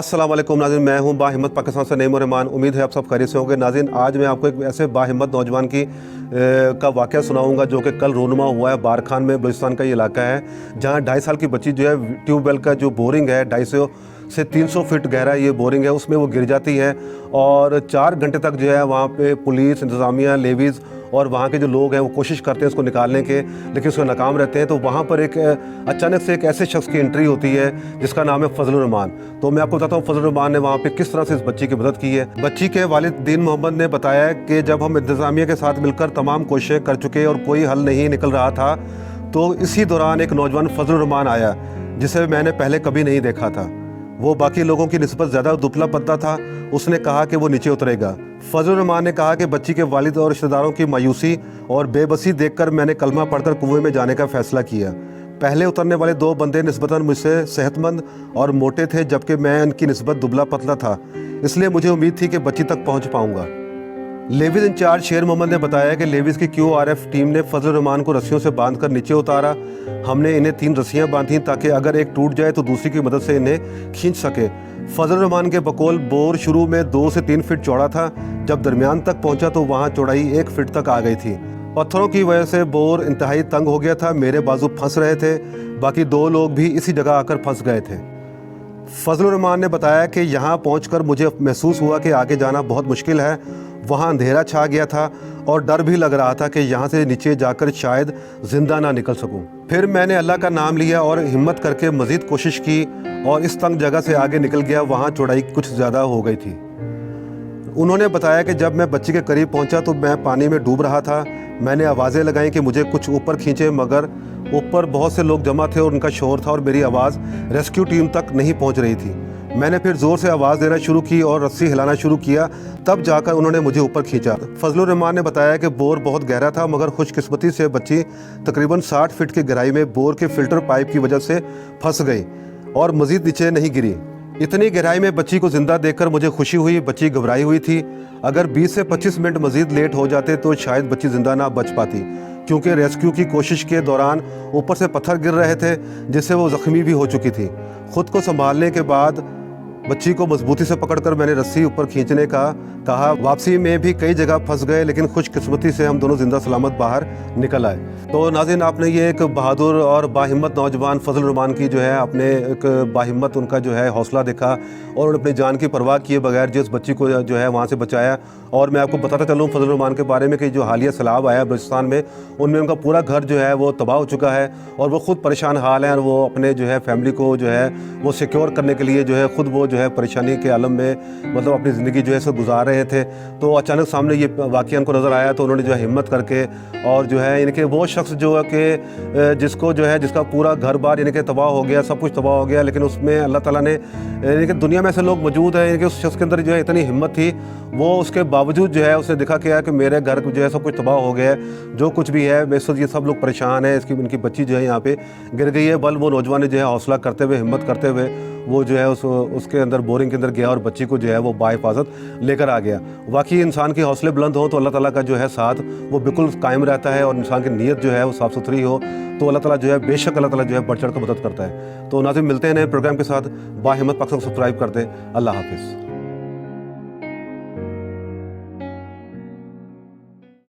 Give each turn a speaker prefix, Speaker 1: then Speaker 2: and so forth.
Speaker 1: अस्सलाम वालेकुम नाज़रीन, मैं हूं बाहिम्मत पाकिस्तान से नईम रहमान। उम्मीद है आप सब खैरियत से होंगे। नाज़रीन, आज मैं आपको एक ऐसे बाहिम्मत नौजवान का वाक़या सुनाऊंगा जो कि कल रोनुमा हुआ है। बारखान में बलूचिस्तान का ये इलाका है जहां 2.5 साल की बच्ची जो है ट्यूबवेल का जो बोरिंग है 250 से 300 फीट गहरा ये बोरिंग है, उसमें वो गिर जाती है और 4 घंटे तक जो है वहाँ पे पुलिस, इंतज़ामिया, लेवीज़ और वहाँ के जो लोग हैं वो कोशिश करते हैं उसको निकालने के, लेकिन उसमें नाकाम रहते हैं। तो वहाँ पर एक अचानक से एक ऐसे शख्स की एंट्री होती है जिसका नाम है फजलुर रहमान। तो मैं आपको बताता हूँ फजलुर रहमान ने वहाँ पे किस तरह से इस बच्ची की मदद की है। बच्ची के वालिद दीन मोहम्मद ने बताया कि जब हम इंतज़ामिया के साथ मिलकर तमाम कोशिशें कर चुके और कोई हल नहीं निकल रहा था, तो इसी दौरान एक नौजवान फजलुर रहमान आया जिसे मैंने पहले कभी नहीं देखा था। वो बाकी लोगों की निस्बत ज़्यादा दुबला पतला था। उसने कहा कि वो नीचे उतरेगा। फजलुर रहमान ने कहा कि बच्ची के वालिद और रिश्तेदारों की मायूसी और बेबसी देखकर मैंने कलमा पढ़कर कुएं में जाने का फ़ैसला किया। पहले उतरने वाले 2 बंदे निस्बतन मुझसे सेहतमंद और मोटे थे, जबकि मैं इनकी निस्बत दुबला पतला था, इसलिए मुझे उम्मीद थी कि बच्ची तक पहुँच पाऊँगा। लेवीज़ इंचार्ज शेर मोहम्मद ने बताया कि लेवीज़ की QRF टीम ने फजलुर रहमान को रस्सियों से बांधकर नीचे उतारा। हमने इन्हें 3 रस्सियाँ बांधी ताकि अगर एक टूट जाए तो दूसरी की मदद से इन्हें खींच सके। फजलुर रहमान के बकौल बोर शुरू में 2 से 3 फीट चौड़ा था। जब दरमियान तक पहुंचा तो वहां चौड़ाई 1 फीट तक आ गई थी। पत्थरों की वजह से बोर इंतहाई तंग हो गया था। मेरे बाजू फंस रहे थे। बाकी 2 लोग भी इसी जगह आकर फंस गए थे। फजलुर रहमान ने बताया कि यहाँ पहुंचकर मुझे महसूस हुआ कि आगे जाना बहुत मुश्किल है। वहाँ अंधेरा छा गया था और डर भी लग रहा था कि यहाँ से नीचे जाकर शायद ज़िंदा ना निकल सकूँ। फिर मैंने अल्लाह का नाम लिया और हिम्मत करके मज़ीद कोशिश की और इस तंग जगह से आगे निकल गया। वहाँ चौड़ाई कुछ ज़्यादा हो गई थी। उन्होंने बताया कि जब मैं बच्ची के करीब पहुँचा तो मैं पानी में डूब रहा था। मैंने आवाज़ें लगाईं कि मुझे कुछ ऊपर खींचे, मगर ऊपर बहुत से लोग जमा थे और उनका शोर था और मेरी आवाज़ रेस्क्यू टीम तक नहीं पहुँच रही थी। मैंने फिर ज़ोर से आवाज़ देना शुरू की और रस्सी हिलाना शुरू किया, तब जाकर उन्होंने मुझे ऊपर खींचा। फजलुर रहमान ने बताया कि बोर बहुत गहरा था, मगर खुशकिस्मती से बच्ची तकरीबन 60 फीट की गहराई में बोर के फ़िल्टर पाइप की वजह से फंस गई और मज़ीद नीचे नहीं गिरी। इतनी गहराई में बच्ची को ज़िंदा देखकर मुझे खुशी हुई। बच्ची घबराई हुई थी। अगर 20 से 25 मिनट मज़ीद लेट हो जाते तो शायद बच्ची ज़िंदा ना बच पाती, क्योंकि रेस्क्यू की कोशिश के दौरान ऊपर से पत्थर गिर रहे थे जिससे वो ज़ख्मी भी हो चुकी थी। खुद को संभालने के बाद बच्ची को मजबूती से पकड़कर मैंने रस्सी ऊपर खींचने का कहा। वापसी में भी कई जगह फंस गए, लेकिन खुशकिस्मती से हम दोनों जिंदा सलामत बाहर निकल आए। तो नाज़रीन, आपने ये एक बहादुर और बाहिम्मत नौजवान फजलुर रहमान की जो है आपने एक बाहिम्मत उनका जो है हौसला देखा और उन्होंने अपनी जान की परवाह किए बगैर जिस बच्ची को जो है वहाँ से बचाया। और मैं आपको बताता चलूँ फजलुर रहमान के बारे में कि जो हालिया सैलाब आया बलूचिस्तान में, उनमें उनका पूरा घर जो है वो तबाह हो चुका है और वो ख़ुद परेशान हाल हैं और वो अपने जो है फैमिली को जो है वो सिक्योर करने के लिए जो है ख़ुद वो जो है परेशानी के आलम में मतलब अपनी ज़िंदगी जो है सो गुजार रहे थे। तो अचानक सामने ये वाक़या उनको नज़र आया तो उन्होंने जो है हिम्मत करके और जो है इनके वो शख्स जो है कि जिसको जो है जिसका पूरा घर बार इनके तबाह हो गया, सब कुछ तबाह हो गया, लेकिन उसमें अल्लाह ताला ने इनके दुनिया में ऐसे लोग मौजूद हैं इनके उस शख्स के अंदर जो है इतनी हिम्मत थी, वो उसके बावजूद जो है उसने देखा क्या कि मेरे घर जो है सब कुछ तबाह हो गया है, जो कुछ भी है मेरे ये सब लोग परेशान है, इसकी इनकी बच्ची जो है यहाँ पे गिर गई है। बल वो नौजवान ने जो है हौसला करते हुए हिम्मत करते हुए वो जो है उसके अंदर बोरिंग के अंदर गया और बच्ची को जो है वो बाहिफाजत लेकर आ गया। वाकई इंसान के हौसले बुलंद हो तो अल्लाह ताला का जो है साथ वो बिल्कुल कायम रहता है और इंसान की नीयत जो है वो साफ़ सुथरी हो तो अल्लाह ताला जो है बेशक अल्लाह ताला जो है बढ़ चढ़ कर मदद करता है। तो नाज़रीन, मिलते हैं नए प्रोग्राम के साथ। बाहिम्मत पाकिस्तान सब्सक्राइब कर दें। अल्लाह हाफिज़।